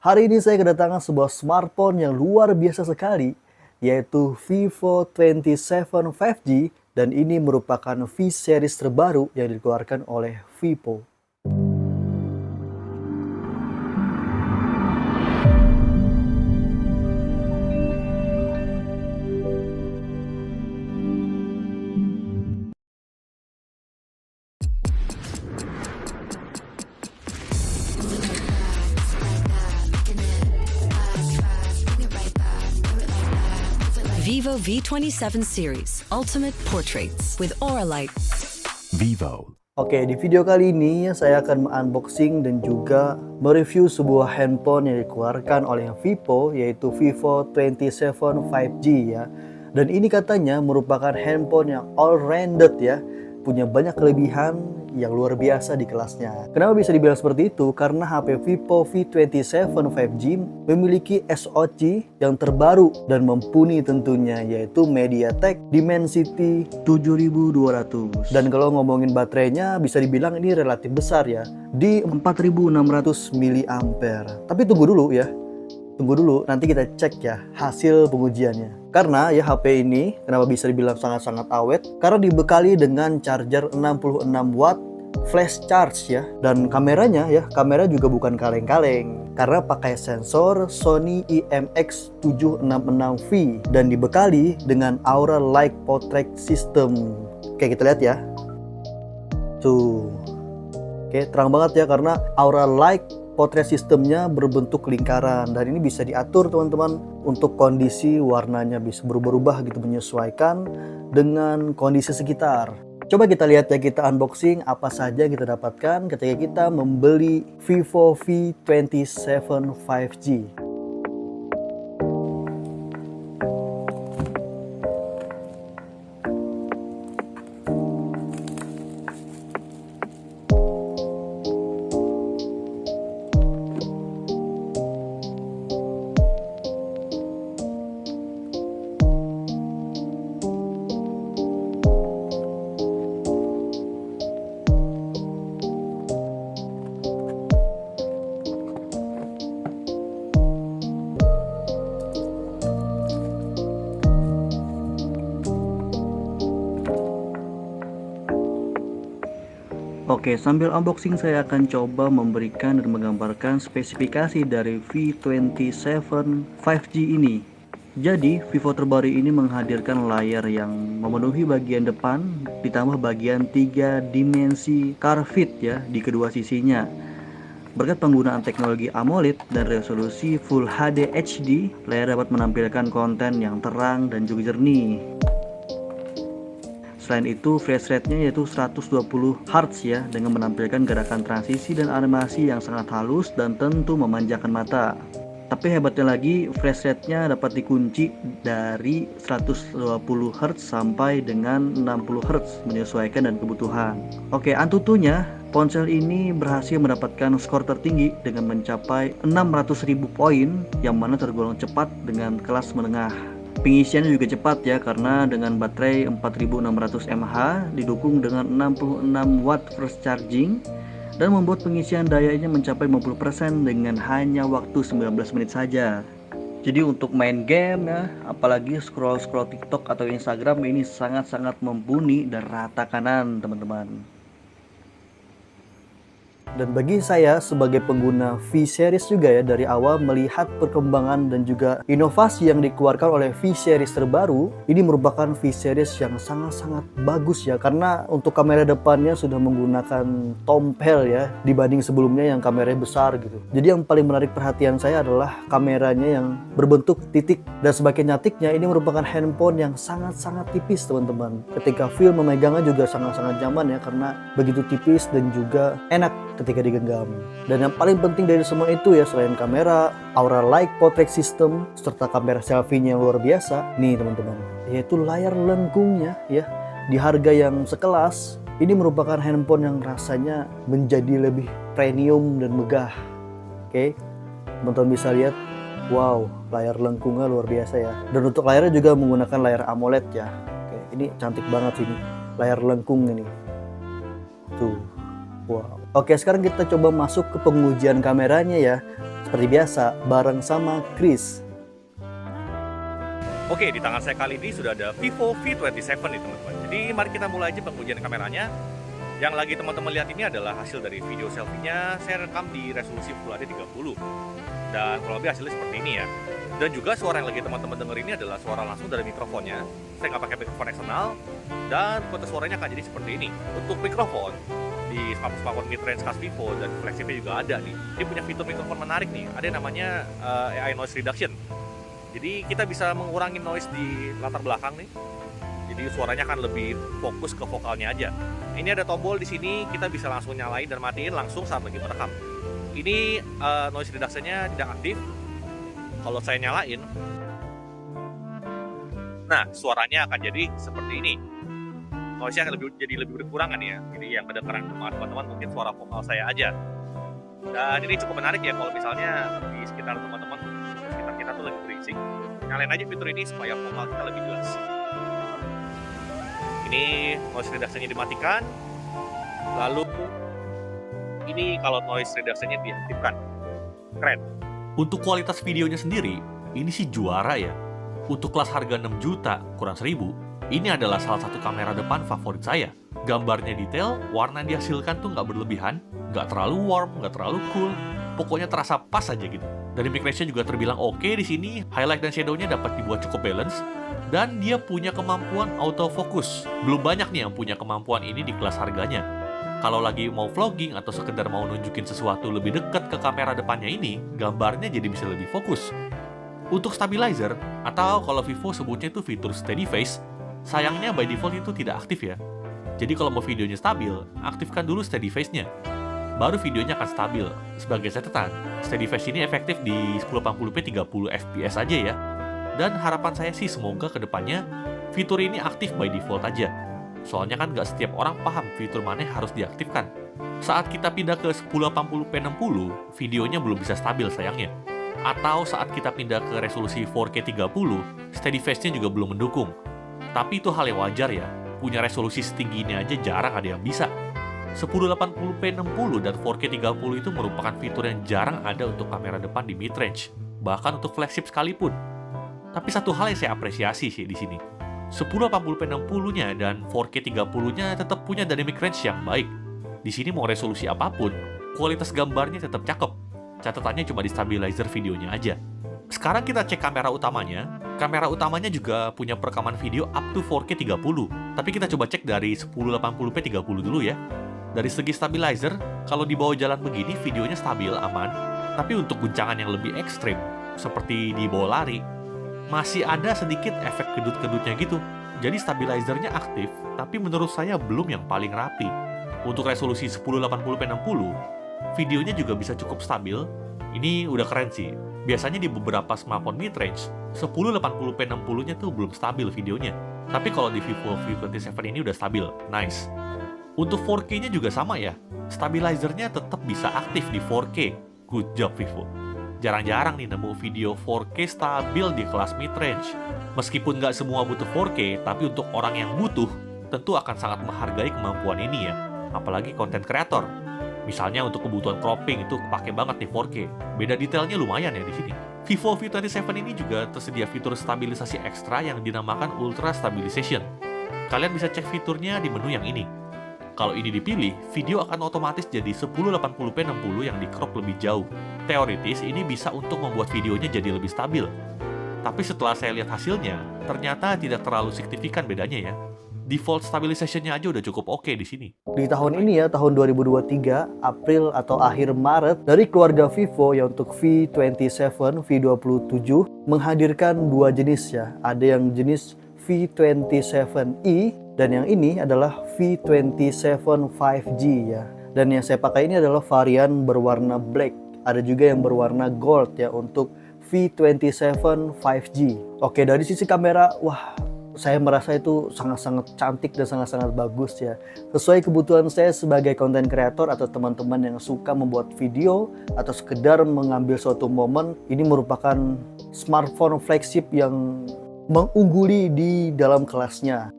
Hari ini saya kedatangan sebuah smartphone yang luar biasa sekali, yaitu Vivo 27 5G, dan ini merupakan V series terbaru yang dikeluarkan oleh Vivo. Vivo V27 Series Ultimate Portraits with Auralight. Vivo. Oke, di video kali ini saya akan unboxing dan juga mereview sebuah handphone yang dikeluarkan oleh Vivo, yaitu Vivo 27 5G ya. Dan ini katanya merupakan handphone yang all-rounded ya, punya banyak kelebihan yang luar biasa di kelasnya. Kenapa bisa dibilang seperti itu? Karena HP Vivo V27 5G memiliki SoC yang terbaru dan mumpuni tentunya, yaitu MediaTek Dimensity 7200. Dan kalau ngomongin baterainya bisa dibilang ini relatif besar ya, di 4600 mAh. Tapi tunggu dulu ya. Tunggu dulu, nanti kita cek ya hasil pengujiannya. Karena ya HP ini kenapa bisa dibilang sangat-sangat awet? Karena dibekali dengan charger 66 watt flash charge ya. Dan kameranya ya, kamera juga bukan kaleng-kaleng. Karena pakai sensor Sony IMX766V dan dibekali dengan Auralight Portrait System. Oke, kita lihat ya. Tuh. Oke, terang banget ya karena Auralight Portrait sistemnya berbentuk lingkaran dan ini bisa diatur teman-teman untuk kondisi warnanya bisa berubah-ubah gitu, menyesuaikan dengan kondisi sekitar. Coba kita lihat ya, kita unboxing apa saja yang kita dapatkan ketika kita membeli Vivo V27 5G. Oke, sambil unboxing saya akan coba memberikan dan menggambarkan spesifikasi dari V27 5G ini. Jadi, Vivo terbaru ini menghadirkan layar yang memenuhi bagian depan, ditambah bagian 3 dimensi curved ya di kedua sisinya. Berkat penggunaan teknologi AMOLED dan resolusi Full HD HD, layar dapat menampilkan konten yang terang dan juga jernih. Selain itu, refresh rate-nya yaitu 120 Hz ya, dengan menampilkan gerakan transisi dan animasi yang sangat halus dan tentu memanjakan mata. Tapi hebatnya lagi, refresh rate-nya dapat dikunci dari 120 Hz sampai dengan 60 Hz menyesuaikan dan kebutuhan. Oke, antutunya ponsel ini berhasil mendapatkan skor tertinggi dengan mencapai 600.000 poin, yang mana tergolong cepat dengan kelas menengah. Pengisiannya juga cepat ya, karena dengan baterai 4600 mAh didukung dengan 66 watt fast charging dan membuat pengisian dayanya mencapai 50% dengan hanya waktu 19 menit saja. Jadi untuk main game ya, apalagi scroll-scroll TikTok atau Instagram, ini sangat-sangat mumpuni dan rata kanan teman-teman. Dan bagi saya sebagai pengguna V series juga ya, dari awal melihat perkembangan dan juga inovasi yang dikeluarkan oleh V series terbaru, ini merupakan V series yang sangat-sangat bagus ya, karena untuk kamera depannya sudah menggunakan tompel ya, dibanding sebelumnya yang kameranya besar gitu. Jadi yang paling menarik perhatian saya adalah kameranya yang berbentuk titik, dan sebagai nyatiknya ini merupakan handphone yang sangat-sangat tipis teman-teman. Ketika feel memegangnya juga sangat-sangat nyaman ya, karena begitu tipis dan juga enak ketika digenggam. Dan yang paling penting dari semua itu ya, selain kamera, Auralight Portrait System serta kamera selfie-nya yang luar biasa nih teman-teman, yaitu layar lengkungnya ya. Di harga yang sekelas, ini merupakan handphone yang rasanya menjadi lebih premium dan megah. Oke, teman-teman bisa lihat, wow, layar lengkungnya luar biasa ya. Dan untuk layarnya juga menggunakan layar AMOLED ya. Oke, ini cantik banget sih ini layar lengkung ini. Tuh, wow. Oke, sekarang kita coba masuk ke pengujian kameranya ya. Seperti biasa, bareng sama Chris. Oke, di tangan saya kali ini sudah ada Vivo V27 nih teman-teman. Jadi mari kita mulai aja pengujian kameranya. Yang lagi teman-teman lihat ini adalah hasil dari video selfie-nya saya rekam di resolusi Full HD 30. Dan kurang lebih hasilnya seperti ini ya. Dan juga suara yang lagi teman-teman denger ini adalah suara langsung dari mikrofonnya. Saya nggak pakai mikrofon eksternal. Dan kualitas suaranya akan jadi seperti ini. Untuk mikrofon, di smartphone mid-range khas Vivo dan flagship-nya juga ada nih. Dia punya fitur mikrofon menarik nih. Ada yang namanya AI Noise Reduction. Jadi kita bisa mengurangi noise di latar belakang nih. Jadi suaranya akan lebih fokus ke vokalnya aja. Ini ada tombol di sini, kita bisa langsung nyalain dan matiin langsung saat lagi merekam. Ini noise reduction-nya tidak aktif. Kalau saya nyalain, nah suaranya akan jadi seperti ini. Noise-nya akan jadi lebih berkurangan ya. Jadi yang kedengaran teman-teman mungkin suara vokal saya aja. Dan ini cukup menarik ya kalau misalnya di sekitar teman-teman, sekitar kita tuh lagi berisik. Nyalain aja fitur ini supaya vokal kita lebih jelas. Ini noise reduction-nya dimatikan. Lalu ini kalau noise reduction-nya diaktifkan. Keren. Untuk kualitas videonya sendiri, ini sih juara ya. Untuk kelas harga 6 juta kurang 1000, ini adalah salah satu kamera depan favorit saya. Gambarnya detail, warna yang dihasilkan tuh nggak berlebihan, nggak terlalu warm, nggak terlalu cool, pokoknya terasa pas aja gitu. Dari image ratio juga terbilang oke di sini, highlight dan shadow-nya dapat dibuat cukup balance, dan dia punya kemampuan autofocus. Belum banyak nih yang punya kemampuan ini di kelas harganya. Kalau lagi mau vlogging atau sekedar mau nunjukin sesuatu lebih dekat ke kamera depannya ini, gambarnya jadi bisa lebih fokus. Untuk stabilizer, atau kalau Vivo sebutnya itu fitur steady face, sayangnya by default itu tidak aktif ya. Jadi kalau mau videonya stabil, aktifkan dulu steady face-nya. Baru videonya akan stabil. Sebagai catatan, steady face ini efektif di 1080p 30 fps aja ya. Dan harapan saya sih semoga kedepannya fitur ini aktif by default aja. Soalnya kan nggak setiap orang paham fitur mana harus diaktifkan. Saat kita pindah ke 1080p 60, videonya belum bisa stabil sayangnya. Atau saat kita pindah ke resolusi 4K 30, steady face-nya juga belum mendukung. Tapi itu hal yang wajar ya, punya resolusi setinggi ini aja jarang ada yang bisa. 1080p 60 dan 4K 30 itu merupakan fitur yang jarang ada untuk kamera depan di mid-range, bahkan untuk flagship sekalipun. Tapi satu hal yang saya apresiasi sih di sini, 1080p 60-nya dan 4K 30-nya tetap punya dynamic range yang baik. Di sini mau resolusi apapun, kualitas gambarnya tetap cakep. Catatannya cuma di stabilizer videonya aja. Sekarang kita cek kamera utamanya. Kamera utamanya juga punya perekaman video up to 4K 30. Tapi kita coba cek dari 1080p 30 dulu ya. Dari segi stabilizer, kalau di bawah jalan begini videonya stabil, aman. Tapi untuk guncangan yang lebih ekstrim, seperti di bawah lari, masih ada sedikit efek kedut-kedutnya gitu. Jadi stabilizernya aktif, tapi menurut saya belum yang paling rapi. Untuk resolusi 1080p 60, videonya juga bisa cukup stabil. Ini udah keren sih. Biasanya di beberapa smartphone mid-range, 1080p 60-nya tuh belum stabil videonya. Tapi kalau di Vivo V27 ini udah stabil, nice. Untuk 4K-nya juga sama ya. Stabilizernya tetap bisa aktif di 4K. Good job Vivo. Jarang-jarang nih nemu video 4K stabil di kelas mid-range. Meskipun nggak semua butuh 4K, tapi untuk orang yang butuh, tentu akan sangat menghargai kemampuan ini ya. Apalagi konten kreator. Misalnya untuk kebutuhan cropping itu kepake banget nih 4K. Beda detailnya lumayan ya di sini. Vivo V27 ini juga tersedia fitur stabilisasi ekstra yang dinamakan Ultra Stabilization. Kalian bisa cek fiturnya di menu yang ini. Kalau ini dipilih, video akan otomatis jadi 1080p 60 yang di-crop lebih jauh. Teoritis, ini bisa untuk membuat videonya jadi lebih stabil. Tapi setelah saya lihat hasilnya, ternyata tidak terlalu signifikan bedanya ya. Default stabilization-nya aja udah cukup oke di sini. Di tahun ini ya, tahun 2023, April atau akhir Maret, dari keluarga Vivo yang untuk V27, V27 menghadirkan dua jenis ya. Ada yang jenis V27e dan yang ini adalah V27 5G ya. Dan yang saya pakai ini adalah varian berwarna black. Ada juga yang berwarna gold ya untuk V27 5G. Oke, dari sisi kamera, wah, saya merasa itu sangat-sangat cantik dan sangat-sangat bagus ya. Sesuai kebutuhan saya sebagai konten kreator atau teman-teman yang suka membuat video atau sekedar mengambil suatu momen. Ini merupakan smartphone flagship yang mengungguli di dalam kelasnya.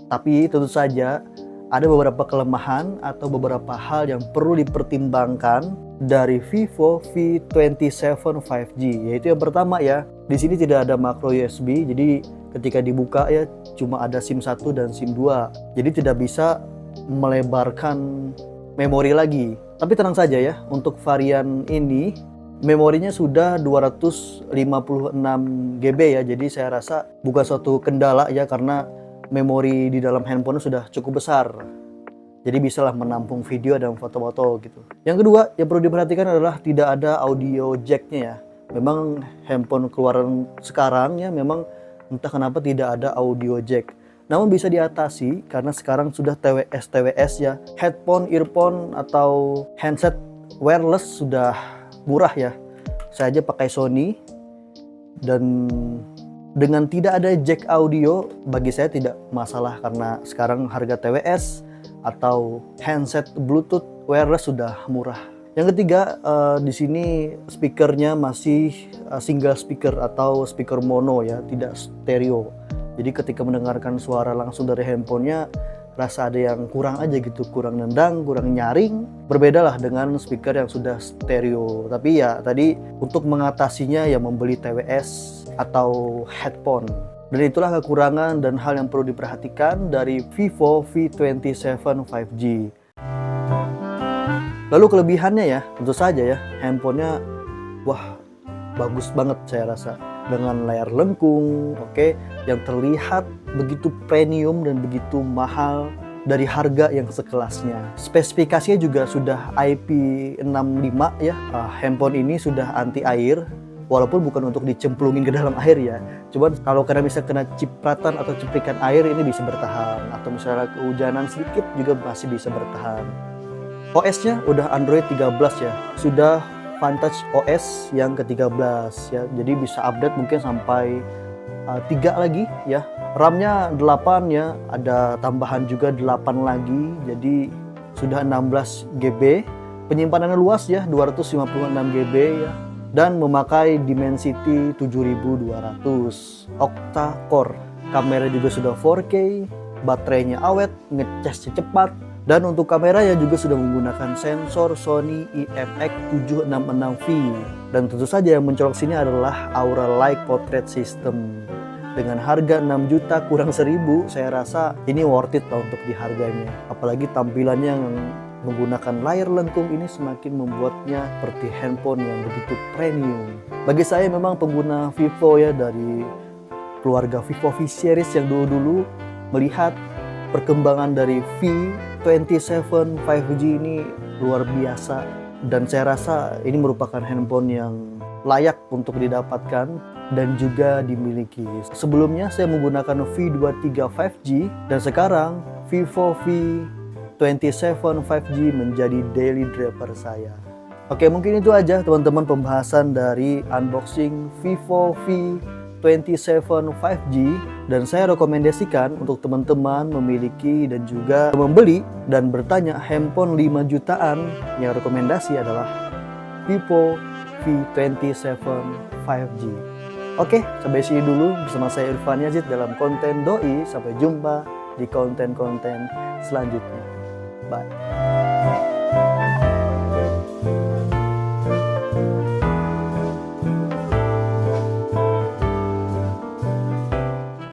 Tapi tentu saja ada beberapa kelemahan atau beberapa hal yang perlu dipertimbangkan dari Vivo V27 5G, yaitu yang pertama ya, di sini tidak ada makro USB, jadi ketika dibuka ya cuma ada SIM 1 dan SIM 2, jadi tidak bisa melebarkan memori lagi. Tapi tenang saja ya, untuk varian ini memorinya sudah 256 GB ya, jadi saya rasa bukan suatu kendala ya, karena memori di dalam handphone sudah cukup besar. Jadi bisalah menampung video dan foto-foto gitu. Yang kedua yang perlu diperhatikan adalah tidak ada audio jack-nya ya. Memang handphone keluaran sekarang ya memang entah kenapa tidak ada audio jack. Namun bisa diatasi karena sekarang sudah TWS ya. Headphone, earphone atau handset wireless sudah murah ya. Saya aja pakai Sony dan dengan tidak ada jack audio bagi saya tidak masalah karena sekarang harga TWS atau handset Bluetooth wireless sudah murah. Yang ketiga, di sini speakernya masih single speaker atau speaker mono ya, tidak stereo. Jadi ketika mendengarkan suara langsung dari handphonenya, rasa ada yang kurang aja gitu, kurang nendang, kurang nyaring. Berbedalah dengan speaker yang sudah stereo. Tapi ya tadi untuk mengatasinya ya membeli TWS atau headphone. Dan itulah kekurangan dan hal yang perlu diperhatikan dari Vivo V27 5G. Lalu kelebihannya ya, tentu saja ya, handphonenya wah bagus banget saya rasa. Dengan layar lengkung, oke, yang terlihat begitu premium dan begitu mahal dari harga yang sekelasnya. Spesifikasinya juga sudah IP65 ya. Handphone ini sudah anti air. Walaupun bukan untuk dicemplungin ke dalam air ya, cuman kalau kena bisa kena cipratan atau ciprikan air ini bisa bertahan, atau misalnya kehujanan sedikit juga masih bisa bertahan. OS-nya udah Android 13 ya, sudah Vantage OS yang ke-13 ya, jadi bisa update mungkin sampai 3 lagi ya. RAM-nya 8 ya, ada tambahan juga 8 lagi, jadi sudah 16 GB. Penyimpanannya luas ya, 256 GB ya. Dan memakai Dimensity 7200 octa-core. Kamera juga sudah 4K, baterainya awet, ngecasnya cepat. Dan untuk kamera ya juga sudah menggunakan sensor Sony IMX766V. Dan tentu saja yang mencolok sini adalah Aura Light Portrait System. Dengan harga 6 juta kurang 1000, saya rasa ini worth it lah untuk dihargainya. Apalagi tampilannya yang menggunakan layar lengkung ini semakin membuatnya seperti handphone yang begitu premium. Bagi saya memang pengguna Vivo ya, dari keluarga Vivo V series yang dulu-dulu, melihat perkembangan dari V27 5G ini luar biasa. Dan saya rasa ini merupakan handphone yang layak untuk didapatkan dan juga dimiliki. Sebelumnya saya menggunakan V23 5G dan sekarang Vivo V27 5G menjadi daily driver saya. Oke, mungkin itu aja teman-teman pembahasan dari unboxing Vivo V27 5G, dan saya rekomendasikan untuk teman-teman memiliki dan juga membeli dan bertanya handphone 5 jutaan, yang rekomendasi adalah Vivo V27 5G. Oke, sampai sini dulu bersama saya Irfan Yazid dalam konten Doi. Sampai jumpa di konten-konten selanjutnya. Bye.